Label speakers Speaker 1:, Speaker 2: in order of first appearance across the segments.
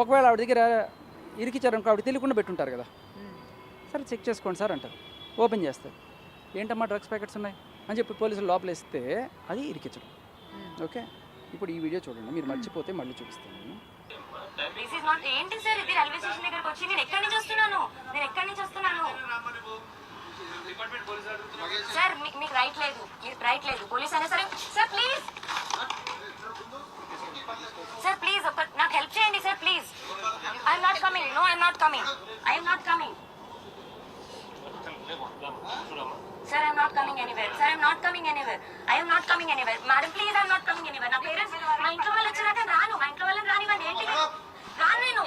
Speaker 1: ఒకవేళ ఆవిడ దగ్గర ఇరికిచ్చారనుకో ఆవిడ తెలియకుండా పెట్టుంటారు కదా, సరే చెక్ చేసుకోండి సార్ అంటారు. ఓపెన్ చేస్తారు, ఏంటమ్మా డ్రగ్స్ ప్యాకెట్స్ ఉన్నాయి అని చెప్పి పోలీసులు లోపలేస్తే అది ఇరికించడం. ఓకే, ఇప్పుడు ఈ వీడియో చూడండి, మీరు మర్చిపోతే మళ్ళీ చూపిస్తాను నేను.
Speaker 2: ఏంటి సార్ ఇది రైల్వే స్టేషన్ దగ్గరకు వచ్చి నేను ఎక్కడి నుంచి వస్తున్నాను సార్, మీకు రైట్ లేదు పోలీస్ అయినా సరే. సార్ ప్లీజ్ ఒక నాకు హెల్ప్ చేయండి sir please. I'm not coming, no I'm not coming Sir, I am not coming anywhere. I am not coming anywhere. Madam, please, I am not coming anywhere. నా parents మా ఇంట్లో వాళ్ళు వచ్చాక రాను, మా ఇంట్లో వాళ్ళని రానివ్వండి. ఏంటి రాను నేను.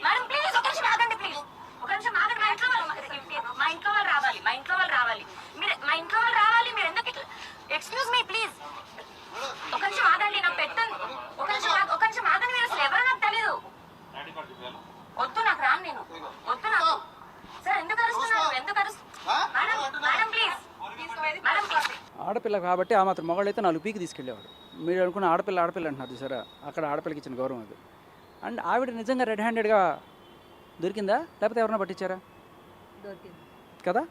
Speaker 2: మేడం ప్లీజ్ ఒక నిమిషం ఆగండి, ప్లీజ్ ఒక నిమిషం ఆగండి. మా ఇంట్లో వాళ్ళు రావాలి మీరు మా ఇంట్లో వాళ్ళు రావాలి. మీరు ఎందుకు ఇట్లా? ఎక్స్క్యూజ్ మీ ప్లీజ్ ఒక నిమిషం ఆగండి, నాకు పెట్టండి. ఒక నిమిషం ఆగండి, మీరు అసలు ఎవరో నాకు తెలీదు. వద్దు, నాకు రాను నేను, వద్దు నాకు. సార్ ఎందుకు అరుస్తున్నారు?
Speaker 1: ఆడపిల్ల కాబట్టి ఆ మాత్రం మగవాళ్ళు అయితే 4 పీకి తీసుకెళ్ళేవాడు. మీరు అనుకున్న ఆడపిల్ల అంటున్నారు చూసారా, అక్కడ ఆడపిల్లకి ఇచ్చిన గౌరవం అది. అండ్ ఆవిడ నిజంగా రెడ్ హ్యాండెడ్గా దొరికిందా లేకపోతే ఎవరైనా పట్టించారా కదా?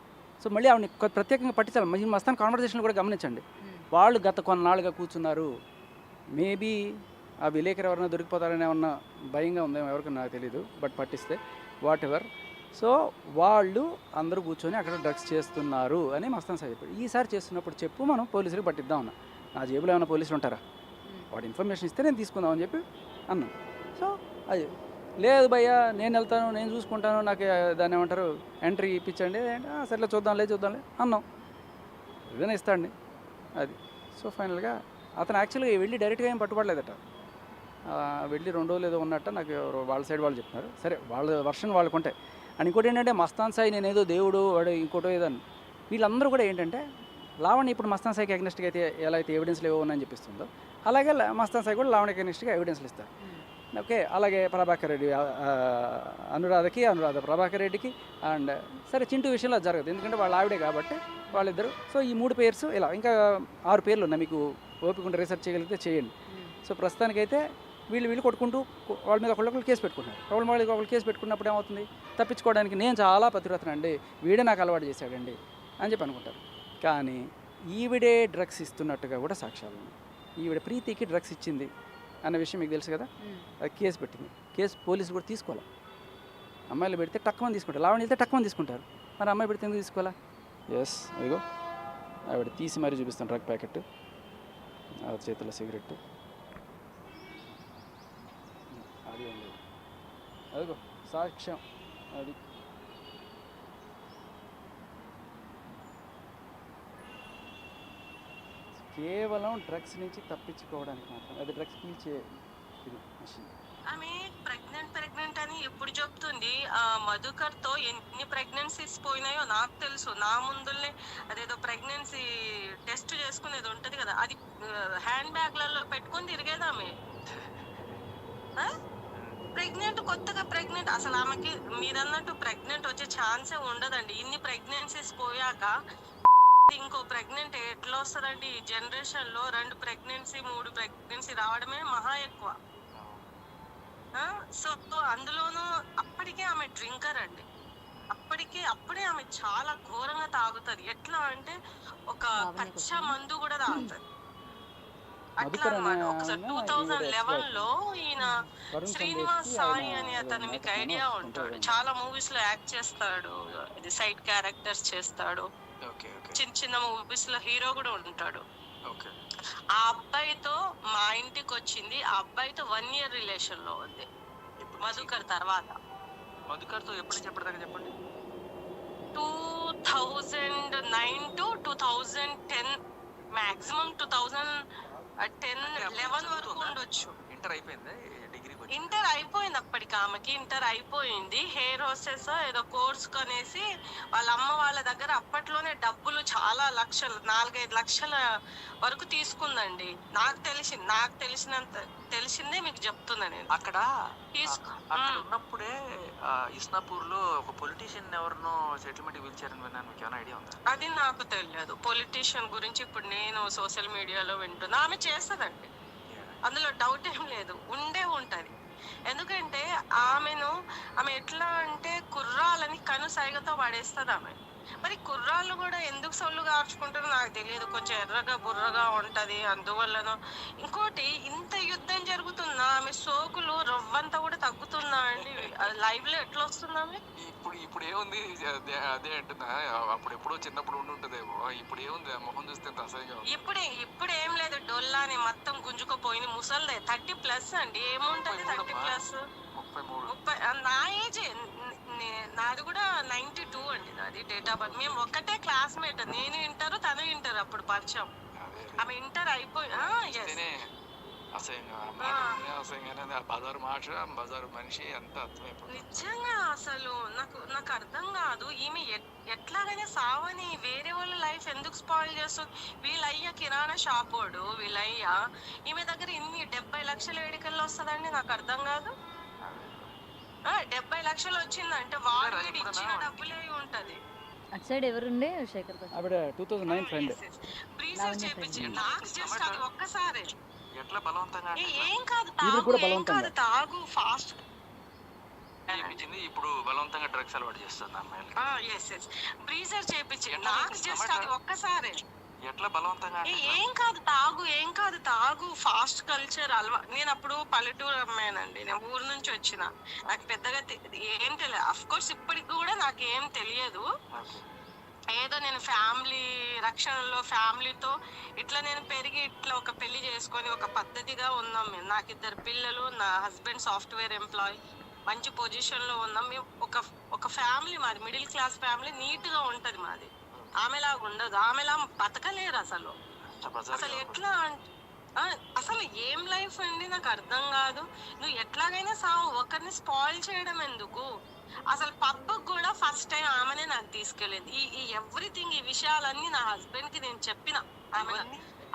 Speaker 1: సో మళ్ళీ ఆవిడని ప్రత్యేకంగా పట్టించాలి. మీ మస్తాన్ కాన్వర్జేషన్ కూడా గమనించండి. వాళ్ళు గత కొన్నాళ్ళుగా కూర్చున్నారు. మేబీ ఆ విలేకరు ఎవరైనా దొరికిపోతారనే ఏమన్నా భయంగా ఉందేమో, ఎవరికి నాకు తెలీదు. బట్ పట్టిస్తే వాట్ ఎవర్. సో వాళ్ళు అందరూ కూర్చొని అక్కడ డ్రగ్స్ చేస్తున్నారు అని మస్తాన్ సార్ చెప్పాడు. ఈసారి చేస్తున్నప్పుడు చెప్పు, మనం పోలీసులకు పట్టిద్దాం అన్నా. నా జేబులో ఏమైనా పోలీసులు ఉంటారా? వాడు ఇన్ఫర్మేషన్ ఇస్తే నేను తీసుకుందామని చెప్పి అన్నాను. సో అది లేదు భయ్యా, నేను వెళ్తాను, నేను చూసుకుంటాను, నాకు దాన్ని ఏమంటారు ఎంట్రీ ఇప్పించండి. సర్లే చూద్దాంలే అన్నాం. ఏదైనా ఇస్తాండి అది. సో ఫైనల్గా అతను యాక్చువల్గా వెళ్ళి డైరెక్ట్గా ఏం పట్టుబడలేదట. వెళ్ళి 2 రోజులు ఏదో ఉన్నట్ట నాకు వాళ్ళ సైడ్ వాళ్ళు చెప్తున్నారు. సరే, వాళ్ళ వర్షన్ వాళ్ళకుంటాయి. అండ్ ఇంకోటి ఏంటంటే మస్తాన్ సాయి నేనేదో దేవుడు వాడు ఇంకోటో ఏదని, వీళ్ళందరూ కూడా ఏంటంటే లావణ్య ఇప్పుడు మస్తాన్ సాయికి అగ్నెస్ట్గా అయితే ఎలా అయితే ఎవిడెన్స్లు ఏవో ఉన్నాయని చెప్పిస్తుందో, అలాగే మస్తాన్ సాయి కూడా లావణ్యకి అగ్నెస్ట్గా ఎవిడెన్స్లు ఇస్తారు. ఓకే, అలాగే ప్రభాకర్ రెడ్డి అనురాధ ప్రభాకర్ రెడ్డికి. అండ్ సరే, చింటూ విషయంలో జరగదు, ఎందుకంటే వాళ్ళ ఆవిడే కాబట్టి వాళ్ళిద్దరు. సో ఈ 3 పేర్స్ ఇలా, ఇంకా 6 పేర్లు ఉన్నాయి. మీకు ఓపిక ఉంటే రీసెర్చ్ చేయగలిగితే చేయండి. సో ప్రస్తుతానికైతే వీళ్ళు కొట్టుకుంటూ వాళ్ళ మీద ఒకళ్ళు కేసు పెట్టుకుంటున్నారు. ఒకళ్ళు కేసు పెట్టుకున్నప్పుడు ఏమవుతుంది, తప్పించుకోవడానికి నేను చాలా పతివ్రతనండి, వీడే నాకు అలవాటు చేశాడండి అని చెప్పి అనుకుంటారు. కానీ ఈవిడే డ్రగ్స్ ఇస్తున్నట్టుగా కూడా సాక్ష్యాలు ఉన్నాయి. ఈవిడ ప్రీతికి డ్రగ్స్ ఇచ్చింది అన్న విషయం మీకు తెలుసు కదా. అది కేసు పెట్టింది. కేసు పోలీసులు కూడా తీసుకోవాలి. అమ్మాయిలు పెడితే టక్కుమని తీసుకుంటారు, లావణ్య వెళ్తే టక్కుమని తీసుకుంటారు. మరి అమ్మాయి పెడితే ఎందుకు తీసుకోవాలా? ఎస్, అదిగో ఆవిడ తీసి మరీ చూపిస్తాను డ్రగ్ ప్యాకెట్, ఆ చేతిలో సిగరెట్, అది ఉంది, అదిగో సాక్ష్యం. అది కేవలం డ్రగ్స్ నుంచి తప్పించుకోవడానికి మాత్రం. అది డ్రగ్స్ పీల్చే ఇది మిషన్.
Speaker 3: ఆమె ప్రెగ్నెంట్ అని ఎప్పుడు చెప్తుంది. ఆ మధుకర్తో ఎన్ని ప్రెగ్నెన్సీస్ పోయినాయో నాకు తెలుసు. నా ముందులే అదేదో ప్రెగ్నెన్సీ టెస్ట్ చేసుకునేది ఉంటది కదా, అది హ్యాండ్ బ్యాగ్లలో పెట్టుకొని తిరిగేది ఆమె. కొత్తగా ప్రెగ్నెంట్, అసలు ఆమెకి మీరన్నట్టు ప్రెగ్నెంట్ వచ్చే ఛాన్సే ఉండదండి. ఇన్ని ప్రెగ్నెన్సీస్ పోయాక ఇంకో ప్రెగ్నెంట్ ఎట్లా వస్తుందండి? ఈ జనరేషన్ లో 2 ప్రెగ్నెన్సీ 3 ప్రెగ్నెన్సీ రావడమే మహా ఎక్కువ. సో అందులోనూ అప్పటికే ఆమె డ్రింకర్ అండి. అప్పుడే ఆమె చాలా ఘోరంగా తాగుతుంది. ఎట్లా అంటే ఒక పచ్చ మందు కూడా తాగుతుంది. అట్లా అన్నమాట. ఒకసారి 2011లో ఈయన శ్రీనివాస్ సాయి అని అతను మీకు ఐడియా ఉంటాడు, చాలా మూవీస్ లో యాక్ట్ చేస్తాడు, ఇది సైడ్ క్యారెక్టర్స్ చేస్తాడు, చిన్న మూవీస్ లో హీరో కూడా ఉంటాడు. ఆ అబ్బాయితో మా ఇంటికి వచ్చింది. ఆ అబ్బాయితో 1 year రిలేషన్ లో ఉంది మధుకర్ తర్వాత.
Speaker 4: మధుకర్తో ఎప్పటిదాకా చెప్పండి?
Speaker 3: 2009 to 2010, మాక్సిమం 2010-11 వరకు ఉండొచ్చు.
Speaker 4: ఇంటర్ అయిపోయిందా?
Speaker 3: ఇంటర్ అయిపోయింది అప్పటికి. ఆమెకి ఇంటర్ అయిపోయింది. హెయిర్ హోస్టెస్ ఏదో కోర్స్ కనేసి వాళ్ళ అమ్మ వాళ్ళ దగ్గర అప్పట్లోనే డబ్బులు చాలా లక్షలు, 4-5 లక్షల వరకు తీసుకుందండి. నాకు తెలిసిందే మీకు చెప్తున్నా నేను.
Speaker 4: అక్కడ ఉన్నప్పుడే ఇస్నాపూర్ లో ఒక పొలిటీషియన్ ఎవరినో సెటిల్మెంట్ పిలిచారని విన్నాను. మీకు ఏమైనా ఐడియా ఉందా?
Speaker 3: అది నాకు తెలియదు. పొలిటీషియన్ గురించి ఇప్పుడు నేను సోషల్ మీడియాలో వింటున్నా. ఆమె చేస్తుందండి, అందులో డౌట్ ఏం లేదు, ఉంటది. ఎందుకంటే ఆమె ఎట్లా అంటే కుర్రాలని కనుసైగతో పడేస్తుంది ఆమె. మరి కుర్రాళ్ళు కూడా ఎందుకు సొల్లు కార్చుకుంటారో నాకు తెలియదు. కొంచెం ఎర్రగా బుర్రగా ఉంటది అందువల్లనో. ఇంకోటి, ఇంత యుద్ధం జరుగుతున్నా ఆమె సోకులు రవ్వంతా కూడా తగ్గుతుందా అండి? లైవ్ లో ఎట్లా వస్తుంది ఆమె?
Speaker 4: ఇప్పుడు ఏముంది, అదే అంటున్నా. అప్పుడు ఎప్పుడో చిన్నప్పుడు ఉంటుందేమో, ఇప్పుడు ఏముంది ఆ మొహం చూస్తే ఎంత అసహ్యంగా ఉంది.
Speaker 3: ఇప్పుడు ఏం లేదు, డొల్లాని మొత్తం గుంజుకుపోయింది. ముసలిదే 30+ అండి. ఏముంటది 30+?
Speaker 4: 33.
Speaker 3: నా ఏజే. నాది కూడా 92 అండి. నాది డేట్ ఆఫ్ బర్త్. మేము ఒక్కటే క్లాస్మేట్. నేను ఇంటర్, తను ఇంటర్ అప్పుడు పరిచయం. ఆమె ఇంటర్ అయిపోయి
Speaker 4: బజారు మాట, బజారు మనిషి అంత అర్థమైపోయింది.
Speaker 3: నిజంగా అసలు నాకు అర్థం కాదు. ఈమె ఎట్లాగైనా సావని వేరే వాళ్ళ లైఫ్ ఎందుకు స్పాయిల్ చేస్తుంది? వీళ్ళయ్య కిరాణా షాప్ వాడు, వీళ్ళయ్య ఈమె దగ్గర ఇన్ని 70 లక్షల వేడికల్లో వస్తుందండి. నాకు అర్థం కాదు. 70 లక్షలు వచ్చిందంటే వాడు ఇచ్చిన డబ్బులే ఉంటది.
Speaker 5: అటు సైడ్ ఎవరుండే శేఖర్ గారు?
Speaker 1: ఆవిడ 2009 ఫ్రెండ్.
Speaker 3: బ్రీజర్ చేపించింది. నాకు జస్ట్ అది ఒక్కసారి.
Speaker 4: ఎట్లా బలవంతంగా
Speaker 3: ఏం కాదు తాగు ఫాస్ట్
Speaker 4: చేయించింది. ఇప్పుడు బలవంతంగా డ్రగ్స్ అలవాటు చేస్తుంది అమ్మాయిలు.
Speaker 3: బ్రీజర్ చేపించింది. నాకు జస్ట్ అది ఒక్కసారి.
Speaker 4: ఎట్లా బలవంతంగా
Speaker 3: ఏం కాదు తాగు ఫాస్ట్ కల్చర్ నేను అప్పుడు పల్లెటూరు అమ్మాయినండి. నేను ఊరు నుంచి వచ్చిన. నాకు పెద్దగా ఏం తెలియదు. అఫ్ కోర్స్ ఇప్పటికి కూడా నాకు ఏం తెలియదు. ఏదో నేను ఫ్యామిలీ రక్షణలో ఫ్యామిలీతో ఇట్లా నేను పెరిగి ఇట్లా ఒక పెళ్లి చేసుకొని ఒక పద్ధతిగా ఉన్నాం మేము. నాకు 2 పిల్లలు, నా హస్బెండ్ సాఫ్ట్వేర్ ఎంప్లాయీ, మంచి పొజిషన్లో ఉన్నాం మేము. ఒక ఫ్యామిలీ మాది, మిడిల్ క్లాస్ ఫ్యామిలీ. నీట్గా ఉంటుంది మాది. ఆమెలాగా ఉండదు. ఆమెలా బతకలేరు అసలు. ఎట్లా అసలు ఏం లైఫ్ అండి? నాకు అర్థం కాదు. నువ్వు ఎట్లాగైనా సావు, ఒకరిని స్పాయిల్ చేయడం ఎందుకు? అసలు పబ్కి కూడా ఫస్ట్ టైం ఆమెనే నాకు తీసుకెళ్ళింది. ఈ ఎవ్రీథింగ్, ఈ విషయాలన్నీ నా హస్బెండ్ కి నేను చెప్పిన.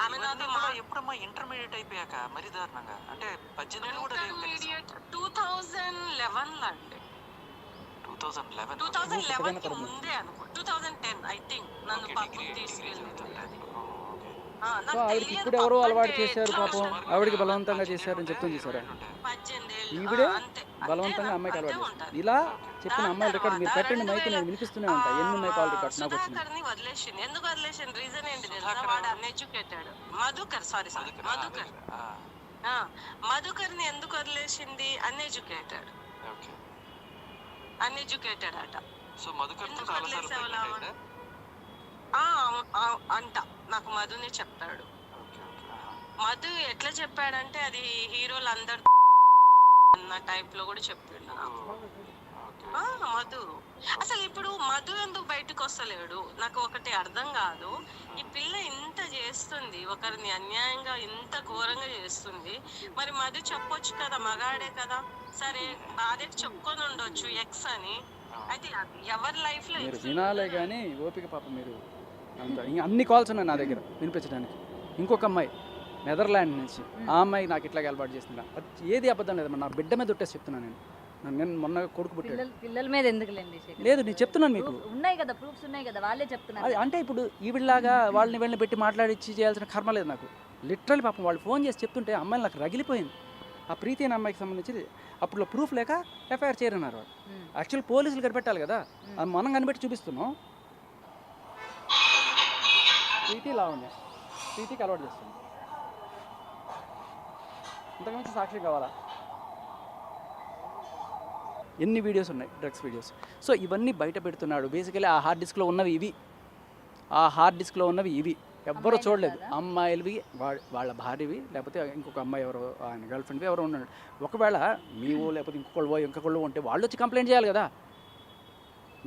Speaker 3: ఆమె నాతో
Speaker 4: ఎప్పుడమ్మా ఇంటర్మీడియట్ అయిపోయాక మరి దారుణంగా అంటే
Speaker 3: 18 2011 అండి. 2011 కి ముందే అనుకో, 2010 ఐ థింక్ నన్ను పబ్కి తీసుకెళ్ళింది.
Speaker 1: సో ఆవిడకి ఇప్పుడు ఎవరో అలవాటు చేశారు పాపం, ఆవిడకి బలవంతంగా చేశారని చెప్తుంది చూసారా?
Speaker 3: 18 ఏళ్ళు
Speaker 1: ఈవిడే బలవంతంగా అమ్మాయికి అలవాటు చేస్తారు. ఇలా చెప్పిన అమ్మాయిల రికార్డు మీరు పెట్టండి, మైకి నేను వినిపిస్తూనే ఉంటా. ఎన్ని ఉన్నాయి కాల్ రికార్డ్స్ నాకు వచ్చింది.
Speaker 3: సుధాకర్ని వదిలేసింది. ఎందుకు వదిలేసింది? రీజన్ ఏంటి తెలుసా? వాడు అన్ఎడ్యుకేటెడ్. మధుకర్ని ఎందుకు వదిలేసింది? అన్ఎడ్యుకేటెడ్ అట.
Speaker 4: సో మధుకర్తో చాలా సార్లు
Speaker 3: అంట. నాకు మధునే చెప్పాడు. మధు ఎట్లా చెప్పాడంటే అది హీరోలు అందరు అన్న టైప్ లో కూడా చెప్పిండు మధు. అసలు ఇప్పుడు మధు ఎందుకు బయటకు వస్తలేడు? నాకు ఒకటి అర్థం కాదు. ఈ పిల్ల ఇంత చేస్తుంది, ఒకరిని అన్యాయంగా ఇంత ఘోరంగా చేస్తుంది. మరి మధు చెప్పొచ్చు కదా, మగాడే కదా. సరే భార్యకు చెప్పుకొని ఉండొచ్చు ఎక్స్ అని. అయితే ఎవరి లైఫ్ లో
Speaker 1: మీరు వినాలే కానీ ఓపిక పాప మీరు అంత. ఇంకా అన్ని కాల్స్ ఉన్నాయి నా దగ్గర వినిపించడానికి. ఇంకొక అమ్మాయి నెదర్లాండ్ నుంచి, ఆ అమ్మాయి నాకు ఇట్లాగే అలవాటు చేస్తున్నా. ఏది అబద్ధం లేదు, నా బిడ్డ మీద ఒట్టేసి చెప్తున్నాను నేను మొన్న కొడుకు పుట్టాడు.
Speaker 5: పిల్లల మీద ఎందుకులేండి?
Speaker 1: లేదు నేను చెప్తున్నాను మీకు,
Speaker 5: ఉన్నాయి కదా ప్రూఫ్స్ ఉన్నాయి కదా, వాళ్ళే చెప్తున్నారు.
Speaker 1: అది అంటే ఇప్పుడు ఈవిడలాగా వాళ్ళని వీళ్ళని పెట్టి మాట్లాడిచ్చి చేయాల్సిన కర్మ లేదు నాకు. లిటరల్లీ పాపం వాళ్ళు ఫోన్ చేసి చెప్తుంటే అమ్మాయిని నాకు రగిలిపోయింది. ఆ ప్రీతి అనే అమ్మాయికి సంబంధించి అప్పుడు ప్రూఫ్ లేక ఎఫ్ఐఆర్ చేయరన్నారు వాళ్ళు. యాక్చువల్ పోలీసులు కనిపెట్టాలి కదా, మనం కనిపెట్టి చూపిస్తున్నాం. ప్రీతి లావణ్య, ప్రీతికి అలవాటు చేస్తుంది. ఇంతకుమించి సాక్షి కావాలా? ఎన్ని వీడియోస్ ఉన్నాయి, డ్రగ్స్ వీడియోస్. సో ఇవన్నీ బయట పెడుతున్నాడు. బేసికలీ ఆ హార్డ్ డిస్క్లో ఉన్నవి ఇవి ఎవ్వరూ చూడలేదు. అమ్మాయిలవి, వాళ్ళ భార్యవి, లేకపోతే ఇంకొక అమ్మాయి ఎవరో ఆయన గర్ల్ ఫ్రెండ్వి ఎవరో ఉన్నాడు. ఒకవేళ మీవో లేకపోతే ఇంకొకళ్ళు ఉంటే వాళ్ళు వచ్చి కంప్లైంట్ చేయాలి కదా.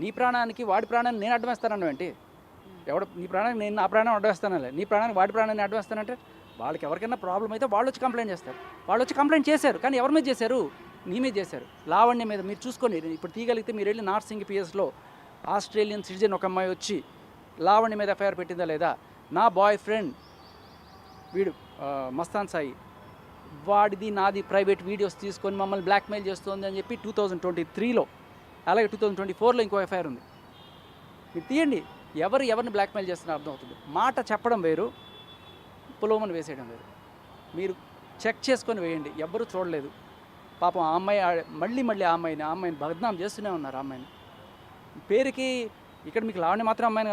Speaker 1: నీ ప్రాణానికి వాడి ప్రాణాన్ని నేను అడ్డం వేస్తానన్నా ఏంటి? నీ ప్రాణానికి నేను నా ప్రాణం అడ్డం వేస్తానలే, నీ ప్రాణానికి వాడి ప్రాణాన్ని అడ్డం వేస్తానంటే వాళ్ళకి ఎవరికైనా ప్రాబ్లం అయితే వాళ్ళు వచ్చి కంప్లైంట్ చేస్తారు. వాళ్ళు వచ్చి కంప్లైంట్ చేశారు, కానీ ఎవరి మీద చేశారు? నీ మీద చేశారు. లావణ్య మీద మీరు చూసుకోండి. ఇప్పుడు తీయగలిగితే మీరు వెళ్ళి నార్సింగ్ పిఎస్లో ఆస్ట్రేలియన్ సిటిజన్ ఒక అమ్మాయి వచ్చి లావణ్య మీద ఎఫ్ఐఆర్ పెట్టిందా లేదా? నా బాయ్ ఫ్రెండ్ వీడు మస్తాన్ సాయి, వాడిది నాది ప్రైవేట్ వీడియోస్ తీసుకొని మమ్మల్ని బ్లాక్మెయిల్ చేస్తుంది అని చెప్పి 2023లో, అలాగే 2024లో ఇంకో ఎఫ్ఐఆర్ ఉంది. మీరు తీయండి. ఎవరిని బ్లాక్మెయిల్ చేస్తున్నా అర్థమవుతుంది. మాట చెప్పడం వేరు, పులోమని వేసేయడం వేరు. మీరు చెక్ చేసుకొని వేయండి. ఎవ్వరూ చూడలేదు. పాపం ఆ అమ్మాయి మళ్ళీ ఆ అమ్మాయిని బదనాం చేస్తూనే ఉన్నారు. ఆ అమ్మాయిని పేరుకి ఇక్కడ మీకు లావణ్య మాత్రం అమ్మాయిని